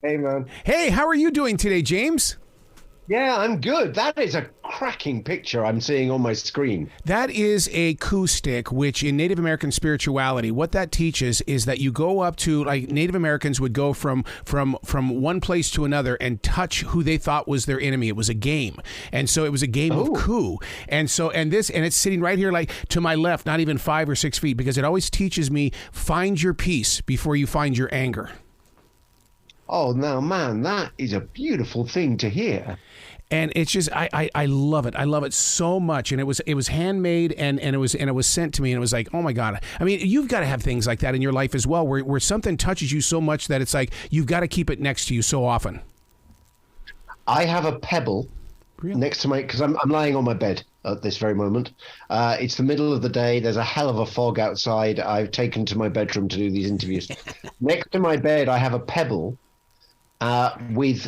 Hey, man. Hey, how are you doing today, James? Yeah, I'm good. That is a cracking picture I'm seeing on my screen. That is a coup stick, which in Native American spirituality, what that teaches is that you go up to, like, Native Americans would go from one place to another and touch who they thought was their enemy. It was a game, and so it was a game of Oh, coup. And it's sitting right here, like to my left, not even 5 or 6 feet, because it always teaches me find your peace before you find your anger. oh, now, man, that is a beautiful thing to hear. And it's just I love it. I love it so much. And it was handmade and it was sent to me, and it was like, oh my God. I mean, you've got to have things like that in your life as well, where something touches you so much that it's like you've got to keep it next to you so often. I have a pebble Really? next to my, because I'm lying on my bed at this very moment. It's the middle of the day. There's a hell of a fog outside. I've taken to my bedroom to do these interviews. Next to my bed, I have a pebble which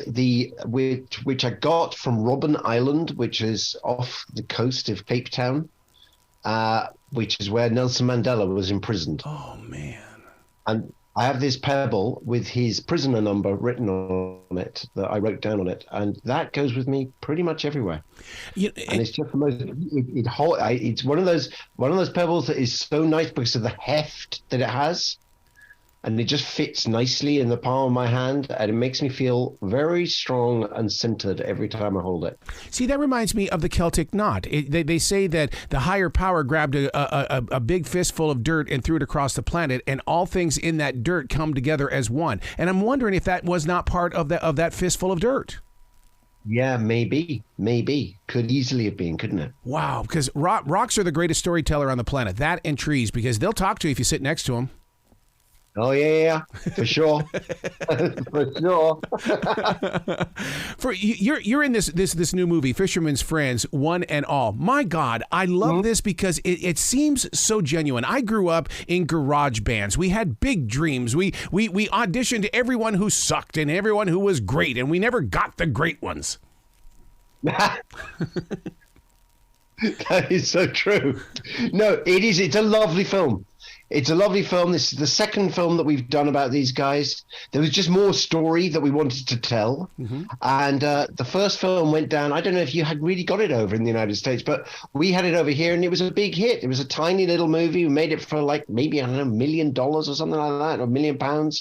I got from Robben Island, which is off the coast of Cape Town, which is where Nelson Mandela was imprisoned. Oh man. And I have this pebble with his prisoner number written on it that I wrote down on it, and that goes with me pretty much everywhere. And it's just the most. It's one of those pebbles that is so nice because of the heft that it has, and it just fits nicely in the palm of my hand, and it makes me feel very strong and centered every time I hold it. See, that reminds me of the Celtic knot. They say that the higher power grabbed a big fistful of dirt and threw it across the planet, and all things in that dirt come together as one. And I'm wondering if that was not part of that fistful of dirt. Yeah, maybe, could easily have been, couldn't it? Wow, because rocks are the greatest storyteller on the planet. That and trees, because they'll talk to you if you sit next to them. Oh yeah, for sure, for sure. You're in this new movie, Fisherman's Friends, One and All. My God, I love this because it seems so genuine. I grew up in garage bands. We had big dreams. We auditioned everyone who sucked and everyone who was great, and we never got the great ones. That is so true. No, it is. It's a lovely film. It's a lovely film. This is the second film that we've done about these guys. There was just more story that we wanted to tell. And the first film went down. I don't know if you had really got it over in the United States, but we had it over here, and it was a big hit. It was a tiny little movie. We made it for like maybe, I don't know, $1 million or something like that, or £1 million.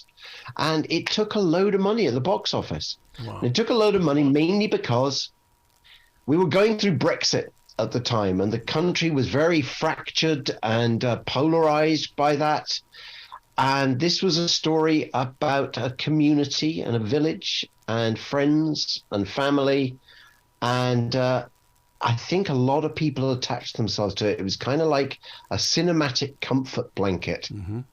And it took a load of money at the box office. Wow. And it took a load of money mainly because we were going through Brexit at the time, and the country was very fractured and polarized by that. And this was a story about a community and a village and friends and family. And I think a lot of people attached themselves to it. It was kind of like a cinematic comfort blanket. And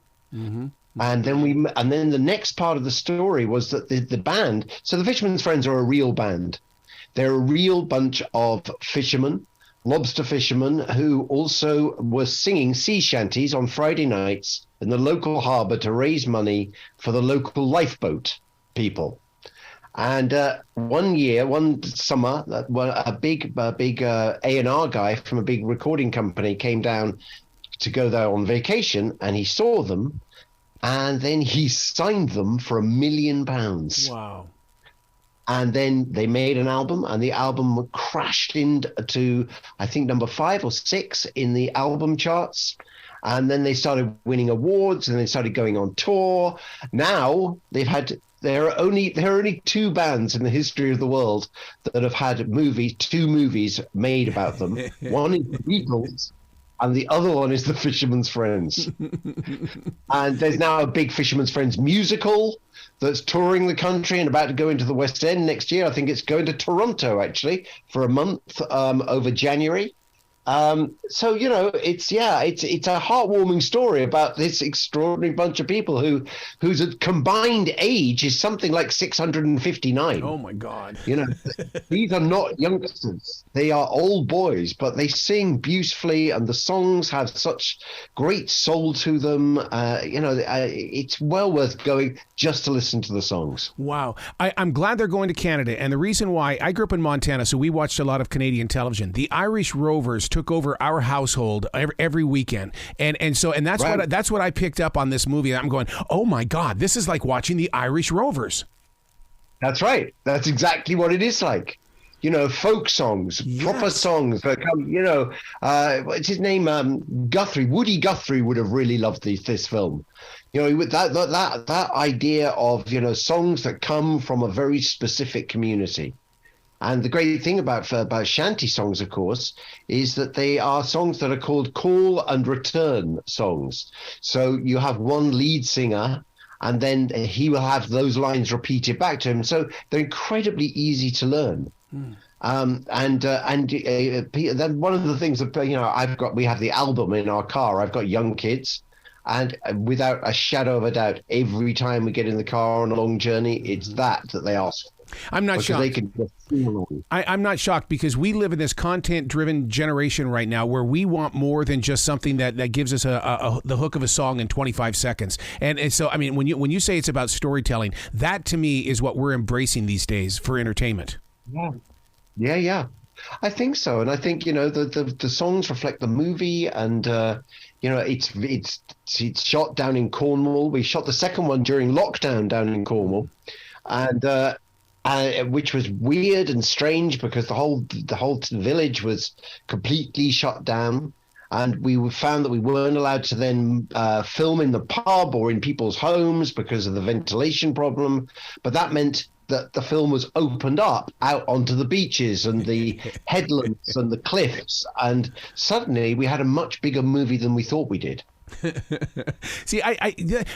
then the next part of the story was that the band. So the Fisherman's Friends are a real band. They're a real bunch of fishermen, lobster fishermen, who also were singing sea shanties on Friday nights in the local harbor to raise money for the local lifeboat people. And one summer, a big A&R guy from a big recording company came down to go there on vacation, and he saw them, and then he signed them for £1 million. Wow. And then they made an album, and the album crashed into, I think, number 5 or 6 in the album charts. And then they started winning awards, and they started going on tour. Now there are only 2 bands in the history of the world that have had 2 movies made about them. One is the Beatles, and the other one is the Fisherman's Friends. And there's now a big Fisherman's Friends musical that's touring the country and about to go into the West End next year. I think it's going to Toronto, actually, for a month over January. So, it's a heartwarming story about this extraordinary bunch of people whose combined age is something like 659. Oh my God. These are not youngsters. They are old boys, but they sing beautifully, and the songs have such great soul to them. It's well worth going just to listen to the songs. Wow. I'm glad they're going to Canada. And the reason why, I grew up in Montana, so we watched a lot of Canadian television. The Irish Rovers took over our household every weekend. And that's right. That's what I picked up on this movie. I'm going, oh my God, this is like watching the Irish Rovers. That's right. That's exactly what it is like. Folk songs, proper songs that come, what's his name? Guthrie, Woody Guthrie would have really loved this film. With that idea of, songs that come from a very specific community. And the great thing about shanty songs, of course, is that they are songs that are called call and return songs. So you have one lead singer, and then he will have those lines repeated back to him. So they're incredibly easy to learn. Then one of the things that we have the album in our car. I've got young kids, and without a shadow of a doubt, every time we get in the car on a long journey, it's that they ask for. I'm not shocked. I'm not shocked because we live in this content-driven generation right now where we want more than just something that gives us the hook of a song in 25 seconds. And so, I mean, when you say it's about storytelling, that to me is what we're embracing these days for entertainment. Yeah. I think so, and I think the songs reflect the movie, and it's shot down in Cornwall. We shot the second one during lockdown down in Cornwall, and which was weird and strange because the whole village was completely shut down, and we found that we weren't allowed to then film in the pub or in people's homes because of the ventilation problem. But that meant that the film was opened up out onto the beaches and the headlands and the cliffs, and suddenly we had a much bigger movie than we thought we did. See,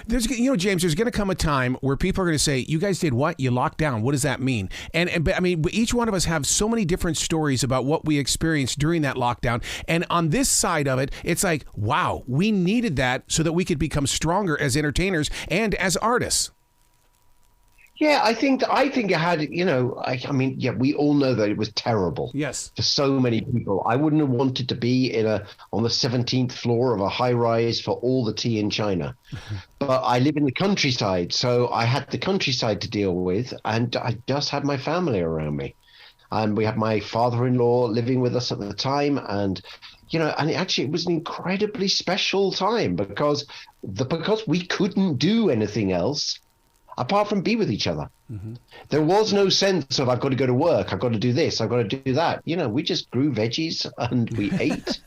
there's James, there's going to come a time where people are going to say, "You guys did what? You locked down. What does that mean?" But I mean, each one of us have so many different stories about what we experienced during that lockdown. And on this side of it, it's like, wow, we needed that so that we could become stronger as entertainers and as artists. Yeah, I think it had, we all know that it was terrible. Yes. For so many people. I wouldn't have wanted to be on the 17th floor of a high rise for all the tea in China. But I live in the countryside, so I had the countryside to deal with, and I just had my family around me. And we had my father-in-law living with us at the time, and it was an incredibly special time because we couldn't do anything else apart from be with each other. Mm-hmm. There was no sense of I've got to go to work, I've got to do this, I've got to do that. We just grew veggies and we ate.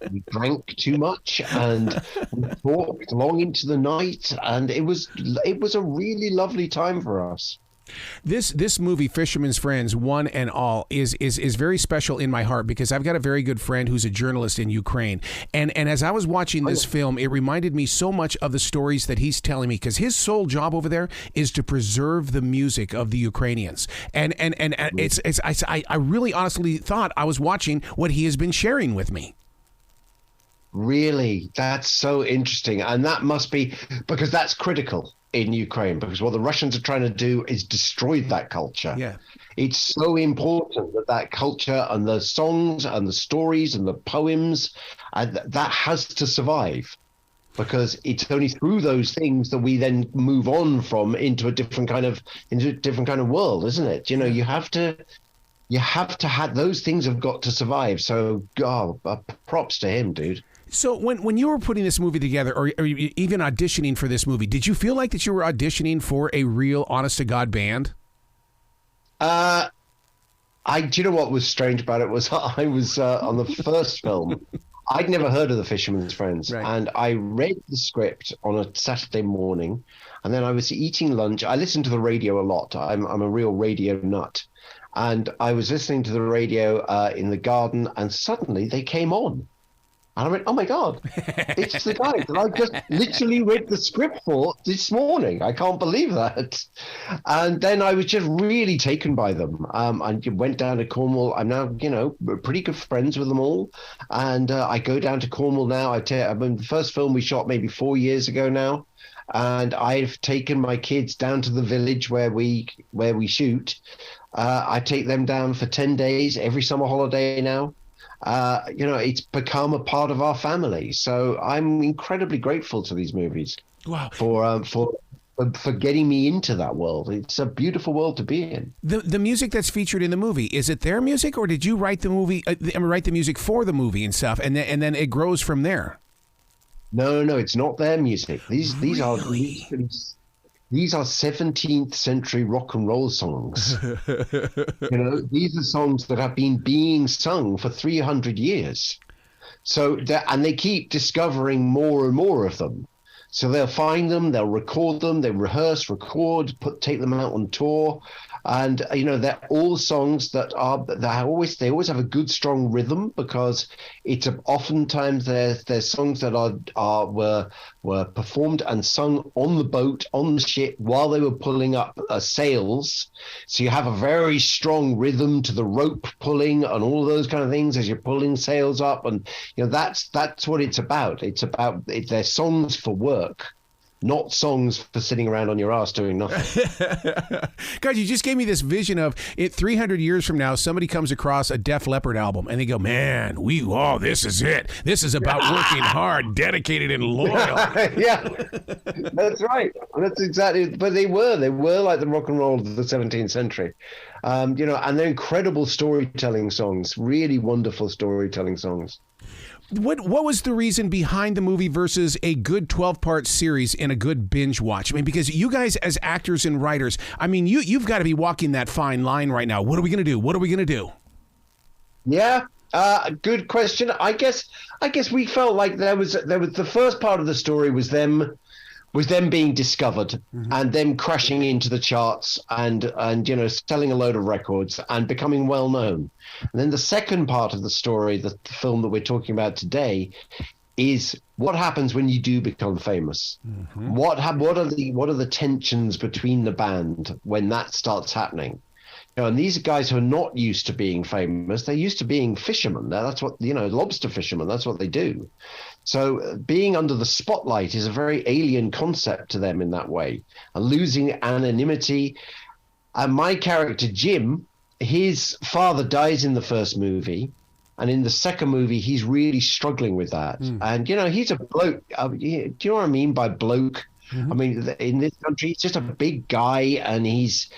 We drank too much and we talked long into the night, and it was a really lovely time for us. This movie, Fisherman's Friends, one and all, is very special in my heart because I've got a very good friend who's a journalist in Ukraine. And as I was watching this film, it reminded me so much of the stories that he's telling me, because his sole job over there is to preserve the music of the Ukrainians. And I really honestly thought I was watching what he has been sharing with me. Really? That's so interesting. And that must be because that's critical in Ukraine, because what the Russians are trying to do is destroy that culture. Yeah. It's so important that culture and the songs and the stories and the poems, that has to survive, because it's only through those things that we then move on from into a different kind of world, isn't it? You have to have those things have got to survive. So, God, props to him, dude. So when you were putting this movie together, or even auditioning for this movie, did you feel like that you were auditioning for a real, honest-to-God band? Do you know what was strange about it was I was on the first film. I'd never heard of the Fisherman's Friends, right. And I read the script on a Saturday morning, and then I was eating lunch. I listen to the radio a lot. I'm a real radio nut. And I was listening to the radio in the garden, and suddenly they came on. And I went, oh, my God, it's the guy that I just literally read the script for this morning. I can't believe that. And then I was just really taken by them. I went down to Cornwall. I'm now, pretty good friends with them all. And I go down to Cornwall now. The first film we shot maybe 4 years ago now. And I've taken my kids down to the village where we shoot. I take them down for 10 days every summer holiday now. It's become a part of our family. So I'm incredibly grateful to these movies. Wow. For getting me into that world. It's a beautiful world to be in. The music that's featured in the movie, is it their music, or did you write the music for the movie and stuff, and then it grows from there? No, it's not their music. These are these are 17th century rock and roll songs. These are songs that have been being sung for 300 years. So and they keep discovering more and more of them. So they'll find them, they'll record them, they rehearse, record, take them out on tour. And, they're all songs that they always have a good, strong rhythm, because it's oftentimes they're songs that were performed and sung on the boat, on the ship, while they were pulling up sails. So you have a very strong rhythm to the rope pulling and all of those kind of things as you're pulling sails up. And, that's what it's about. They're songs for work, not songs for sitting around on your ass doing nothing. God, you just gave me this vision of it 300 years from now, somebody comes across a Def Leppard album and they go, man, this is it. This is about working hard, dedicated, and loyal. Yeah, that's right. That's exactly, but they were like the rock and roll of the 17th century. And they're incredible storytelling songs, really wonderful storytelling songs. What was the reason behind the movie versus a good 12-part series in a good binge watch? I mean, because you guys as actors and writers, I mean, you've got to be walking that fine line right now. What are we going to do? What are we going to do? Yeah, good question. I guess we felt like there was the first part of the story was them being discovered and them crashing into the charts and selling a load of records and becoming well known. And then the second part of the story, the film that we're talking about today, is what happens when you do become famous. What are the tensions between the band when that starts happening? And these are guys who are not used to being famous. They're used to being fishermen. That's what, lobster fishermen, that's what they do. So being under the spotlight is a very alien concept to them in that way. And losing anonymity. And my character, Jim, his father dies in the first movie. And in the second movie, he's really struggling with that. And, he's a bloke. Do you know what I mean by bloke? I mean, in this country, he's just a big guy, and he's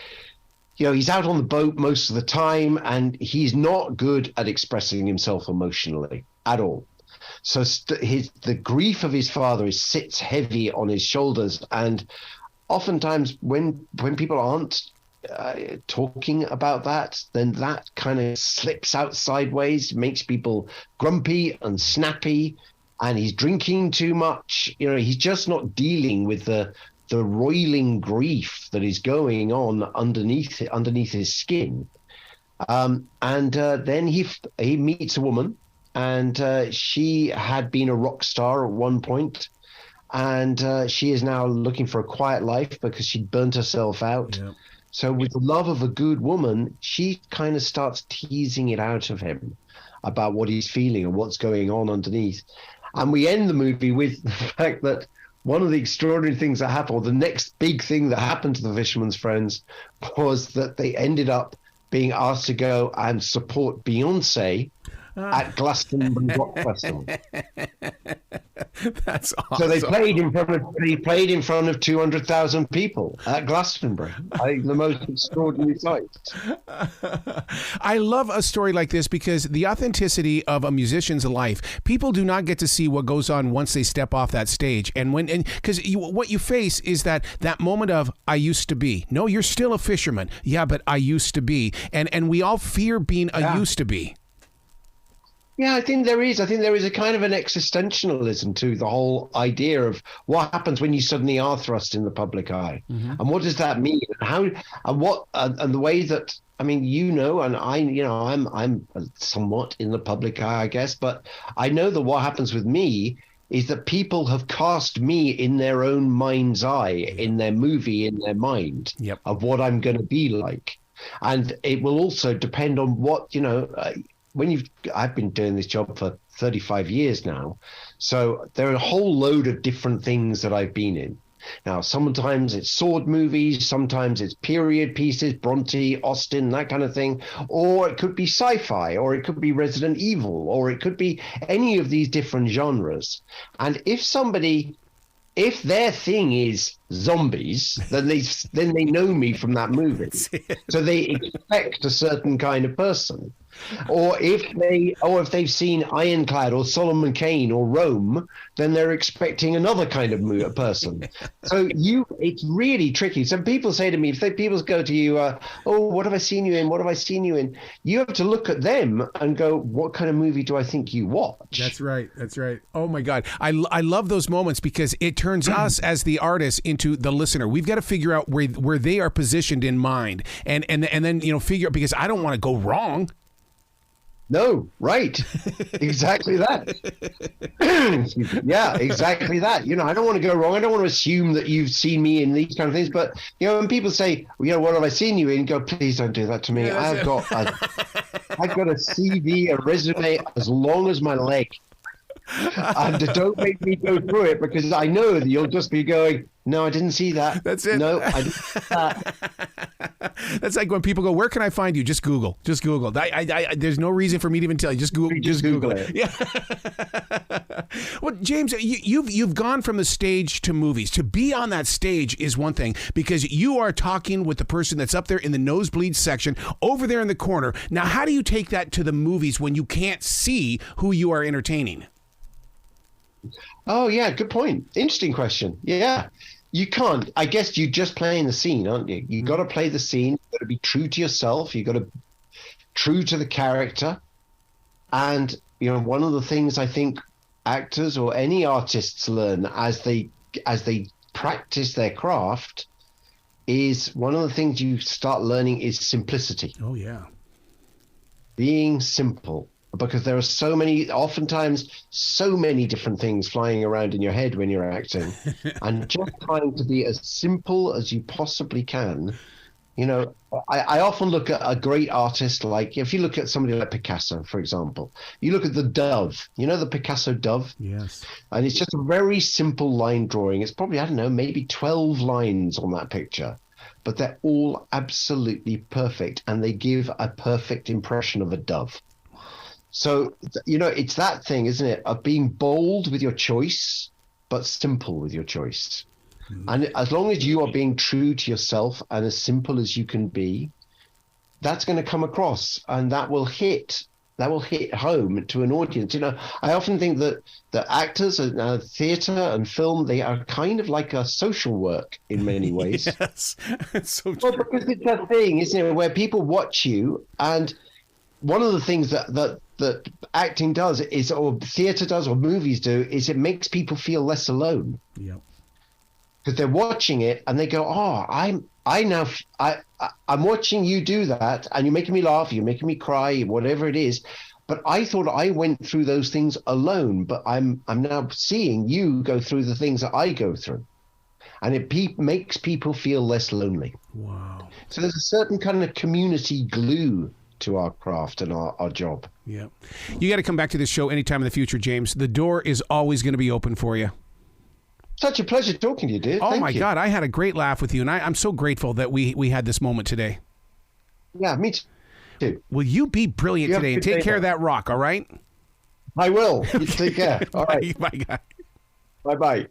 out on the boat most of the time, and he's not good at expressing himself emotionally at all. So the grief of his father sits heavy on his shoulders, and oftentimes when people aren't talking about that, then that kind of slips out sideways, makes people grumpy and snappy, and he's drinking too much. He's just not dealing with the roiling grief that is going on underneath his skin. And then he meets a woman, and she had been a rock star at one point, and she is now looking for a quiet life because she'd burnt herself out. Yeah. So with the love of a good woman, she kind of starts teasing it out of him about what he's feeling and what's going on underneath. And we end the movie with the fact that one of the extraordinary things that happened, or the next big thing that happened to the Fisherman's friends, was that they ended up being asked to go and support Beyonce at Glastonbury Rock Festival. That's awesome. So they played in front of 200,000 people at Glastonbury. The most extraordinary sight. I love a story like this because the authenticity of a musician's life, people do not get to see what goes on once they step off that stage. And because what you face is that moment of, I used to be. No, you're still a fisherman. Yeah, but I used to be. And we all fear being a used to be. Yeah, I think there is a kind of an existentialism to the whole idea of what happens when you suddenly are thrust in the public eye, and what does that mean, and how, and what, and the way that, I mean, and I'm somewhat in the public eye, I guess, but I know that what happens with me is that people have cast me in their own mind's eye, in their movie, in their mind, of what I'm going to be like, and it will also depend on what I've been doing this job for 35 years now, so there are a whole load of different things that I've been in. Now, sometimes it's sword movies, sometimes it's period pieces, Bronte, Austen, that kind of thing, or it could be sci-fi, or it could be Resident Evil, or it could be any of these different genres. And if their thing is zombies, then they know me from that movie. So they expect a certain kind of person. Or if they've seen Ironclad or Solomon Kane or Rome, then they're expecting another kind of person. So it's really tricky. So people say to me, people go to you, oh, what have I seen you in? What have I seen you in? You have to look at them and go, what kind of movie do I think you watch? That's right. Oh my God. I love those moments because it turns us as the artist into the listener. We've got to figure out where they are positioned in mind and then, figure out, because I don't want to go wrong. No, right. Exactly that. Yeah, exactly that. I don't want to go wrong. I don't want to assume that you've seen me in these kind of things. But, when people say, what have I seen you in? Go, please don't do that to me. Yeah, I've got a CV, a resume as long as my leg. And don't make me go through it, because I know that you'll just be going, no, I didn't see that. That's it. No, I didn't see that. That's like when people go, where can I find you? Just Google. I there's no reason for me to even tell you. Just Google it. Yeah. Well, James, you've gone from the stage to movies. To be on that stage is one thing, because you are talking with the person that's up there in the nosebleed section over there in the corner. Now, how do you take that to the movies when you can't see who you are entertaining? Oh, yeah, good point. Interesting question. Yeah. You can't. I guess you're just playing the scene, aren't you? You got to play the scene. You got to be true to yourself. You got to true to the character. And one of the things I think actors or any artists learn as they practice their craft is, one of the things you start learning is simplicity. Oh yeah, being simple. Because there are oftentimes so many different things flying around in your head when you're acting, and just trying to be as simple as you possibly can. I often look at a great artist, like if you look at somebody like Picasso, for example, you look at the dove, the Picasso dove? Yes. And it's just a very simple line drawing. It's probably, I don't know, maybe 12 lines on that picture, but they're all absolutely perfect, and they give a perfect impression of a dove. So, it's that thing, isn't it, of being bold with your choice, but simple with your choice. Mm-hmm. And as long as you are being true to yourself and as simple as you can be, that's going to come across, and that will hit home to an audience. I often think that actors and theater and film, they are kind of like a social work in many ways. Yes, it's so true. Well, because it's a thing, isn't it, where people watch you, and one of the things that acting does is, or theater does, or movies do, is it makes people feel less alone. Yep. Because they're watching it and they go, oh, I'm watching you do that, and you're making me laugh, you're making me cry, whatever it is. But I thought I went through those things alone, but I'm now seeing you go through the things that I go through. And it makes people feel less lonely. Wow. So there's a certain kind of community glue to our craft and our job. Yeah. You got to come back to this show anytime in the future, James. The door is always going to be open for you. Such a pleasure talking to you, dude. Oh, my God. I had a great laugh with you, and I'm so grateful that we had this moment today. Yeah, me too. Will you be brilliant today and take care of that rock, all right? I will. You take care. All right. Bye, guy. Bye-bye.